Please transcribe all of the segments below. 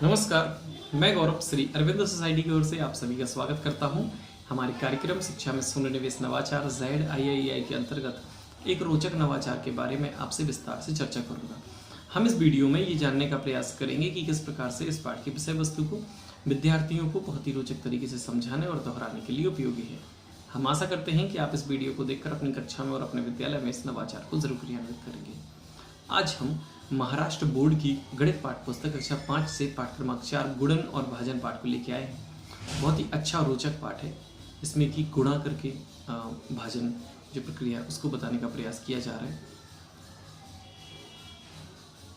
नमस्कार, मैं गौरव श्री अरविंद सोसाइटी की ओर से आप सभी का स्वागत करता हूं। हमारे कार्यक्रम शिक्षा में शून्य निवेश नवाचार ZIIEI के अंतर्गत एक रोचक नवाचार के बारे में आपसे विस्तार से चर्चा करूंगा। हम इस वीडियो में ये जानने का प्रयास करेंगे कि किस प्रकार से इस पाठ की विषय वस्तु को विद्यार्थियों को बहुत ही रोचक तरीके से समझाने और दोहराने के लिए उपयोगी है। हम आशा करते हैं कि आप इस वीडियो को देखकर अपनी कक्षा में और अपने विद्यालय में इस नवाचार को जरूर क्रियान्वित करेंगे। आज हम महाराष्ट्र बोर्ड की गणित पाठ पुस्तक कक्षा 5 से पाठ क्रमांक 4 गुणन और भाजन पाठ को लेके आए हैं। बहुत ही अच्छा और रोचक पाठ है। इसमें कि गुणा करके भाजन जो प्रक्रिया है उसको बताने का प्रयास किया जा रहा है।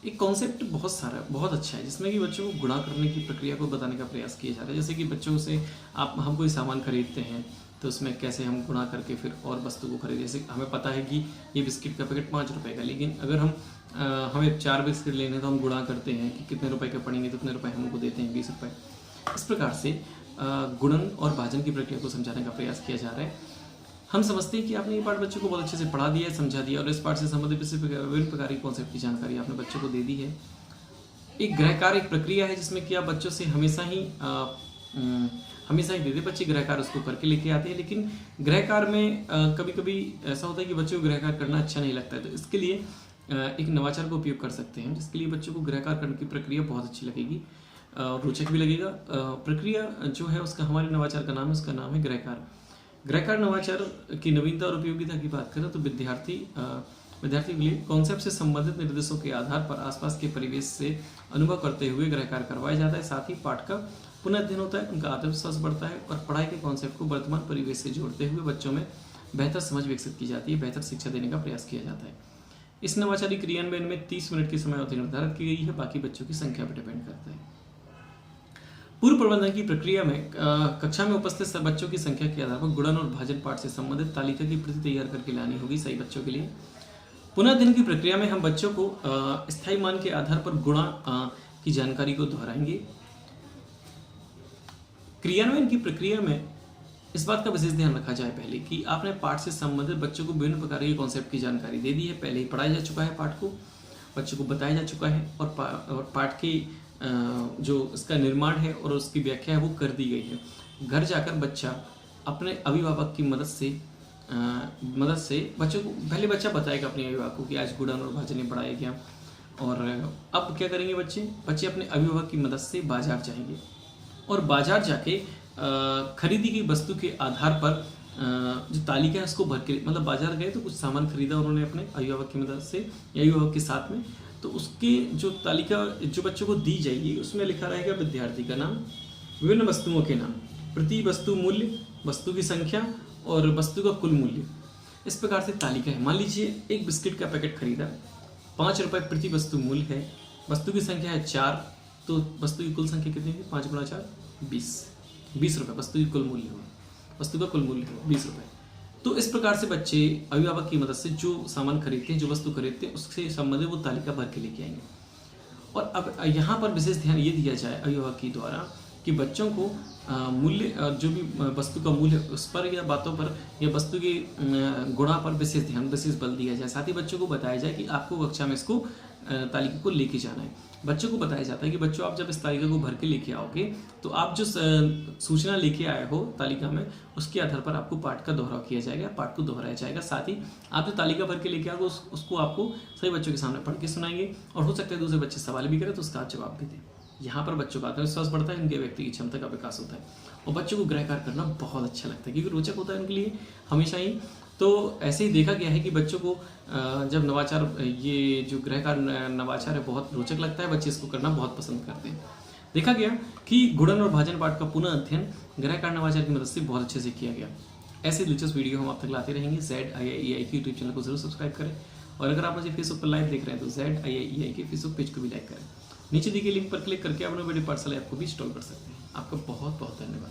एक कॉन्सेप्ट बहुत अच्छा है जिसमें कि बच्चों को गुणा करने की प्रक्रिया को बताने का प्रयास किया जा रहा है। जैसे कि बच्चों से हम कोई सामान खरीदते हैं तो उसमें कैसे हम गुणा करके फिर और वस्तु को खरीदें। जैसे हमें पता है कि ये बिस्किट का पैकेट 5 रुपए का, लेकिन अगर हमें 4 बिस्किट लेने तो हम गुणा करते हैं कि कितने रुपए के पड़ेंगे तो उतने रुपए हमको देते हैं 20 रुपए। इस प्रकार से गुणन और भाजन की प्रक्रिया को समझाने का प्रयास किया जा रहा है। हम समझते हैं कि आपने ये पाठ बच्चों को बहुत अच्छे से पढ़ा दिया है, समझा दिया और इस पाठ से संबंधित विभिन्न प्रकार की कॉन्सेप्ट की जानकारी आपने बच्चों को दे दी है। एक गृहकार्य एक प्रक्रिया है जिसमें कि आप बच्चों से हमेशा ही देते बच्चे गृहकार उसको करके लेके आते हैं, लेकिन गृहकार में कभी कभी ऐसा होता है कि बच्चों को गृहकार करना अच्छा नहीं लगता है। तो इसके लिए एक नवाचार का उपयोग कर सकते हैं जिसके लिए बच्चों को गृहकार करने की प्रक्रिया बहुत अच्छी लगेगी, रोचक भी लगेगा। प्रक्रिया जो है उसका हमारे नवाचार का नाम है, उसका नाम है गृहकार। गृहकार नवाचार की नवीनता और उपयोगिता की बात करें तो विद्यार्थी के लिए कॉन्सेप्ट से संबंधित निर्देशों के आधार पर आसपास के परिवेश से अनुभव करते हुए गृहकार करवाया जाता है। साथ ही पाठ का पुनः अध्ययन होता है, उनका आत्मविश्वास बढ़ता है और पढ़ाई के कॉन्सेप्ट को वर्तमान परिवेश से जोड़ते हुए बच्चों में बेहतर समझ विकसित की जाती है, बेहतर शिक्षा देने का प्रयास किया जाता है। इस नवाचारी क्रियान्वयन में 30 मिनट की समय अवधि निर्धारित की गई है, बाकी बच्चों की संख्या पर डिपेंड करता है। पूर्व प्रबंधन की प्रक्रिया में कक्षा में उपस्थित बच्चों की संख्या के आधार पर गुणन और भाजन पाठ से संबंधित तालिका की प्रति तैयार करके लानी होगी सही बच्चों के लिए। पुनः अध्ययन की प्रक्रिया में हम बच्चों को स्थायी मान के आधार पर गुणा की जानकारी को दोहराएंगे। क्रियान्वयन की प्रक्रिया में इस बात का विशेष ध्यान रखा जाए पहले कि आपने पाठ से संबंधित बच्चों को विभिन्न प्रकार के कॉन्सेप्ट की जानकारी दे दी है। पहले ही पढ़ाया जा चुका है, पाठ को बच्चों को बताया जा चुका है और पाठ की जो इसका निर्माण है और उसकी व्याख्या है वो कर दी गई है। घर जाकर बच्चा अपने अभिभावक की मदद से बच्चों को पहले बच्चा बताएगा अपने अभिभावक को कि आज गुणन और भाजन पढ़ाया गया। और अब क्या करेंगे बच्चे अपने अभिभावक की मदद से बाजार जाएंगे और बाजार जाके खरीदी की वस्तु के आधार पर जो तालिका है उसको भर के, मतलब बाजार गए तो कुछ सामान खरीदा उन्होंने अपने अभिभावक की मदद से या अभिभावक के साथ में, तो उसके जो तालिका जो बच्चों को दी जाएगी उसमें लिखा रहेगा विद्यार्थी का नाम, विभिन्न वस्तुओं के नाम, प्रति वस्तु मूल्य, वस्तु की संख्या और वस्तु का कुल मूल्य। इस प्रकार से तालिका है। मान लीजिए एक बिस्किट का पैकेट खरीदा, 5 रुपये प्रति वस्तु मूल्य है, वस्तु की संख्या है 4, तो वस्तु की कुल संख्या कितनी है? 5 गुणा 4 20 रुपये वस्तु की कुल मूल्य हो, वस्तु का कुल मूल्य हो 20 रुपये। तो इस प्रकार से बच्चे अभिभावक की मदद से जो सामान खरीदते हैं, जो वस्तु खरीदते हैं, उससे संबंधित वो तालिका भर के लेके आएंगे। और अब यहाँ पर विशेष ध्यान ये दिया जाए अभिभावक की द्वारा कि बच्चों को मूल्य जो भी वस्तु का मूल्य उस पर या बातों पर या वस्तु के गुणा पर विशेष बल दिया जाए। साथ ही बच्चों को बताया जाए कि आपको कक्षा में इसको तालिका को लेके जाना है। बच्चों को बताया जाता है कि बच्चों आप जब इस तालिका को भर के लेके आओगे तो आप जो सूचना लेके आए हो तालिका में उसके आधार पर आपको पाठ का दोहराव किया जाएगा, पाठ को दोहराया जाएगा। साथ ही आप जो तालिका भर के लेके आओगे उसको आपको सभी बच्चों के सामने पढ़ के सुनाएंगे और हो सकता है दूसरे बच्चे सवाल भी करें तो उसका आप जवाब भी दें। यहाँ पर बच्चों का आत्मविश्वास बढ़ता है, उनके व्यक्ति की क्षमता का विकास होता है और बच्चों को गृहकार करना बहुत अच्छा लगता है क्योंकि रोचक होता है उनके लिए हमेशा ही। तो ऐसे ही देखा गया है कि बच्चों को जब नवाचार, ये जो गृहकार नवाचार है बहुत रोचक लगता है, बच्चे इसको करना बहुत पसंद करते हैं। देखा गया कि गुणन और भाजन पाठ का पुनः अध्ययन गृहकार नवाचार की मदद से बहुत अच्छे से किया गया। ऐसे दिलचस्प वीडियो हम आप तक लाते रहेंगे। ZIIEI के यूट्यूब चैनल को जरूर सब्सक्राइब करें और अगर आप मुझे फेसबुक पर लाइव देख रहे हैं तो ZIIEI के फेसबुक पेज को भी लाइक करें। नीचे दी गई लिंक पर क्लिक करके अपने वीडियो पाठशाला ऐप को भी इंस्टॉल कर सकते हैं। आपका बहुत बहुत धन्यवाद।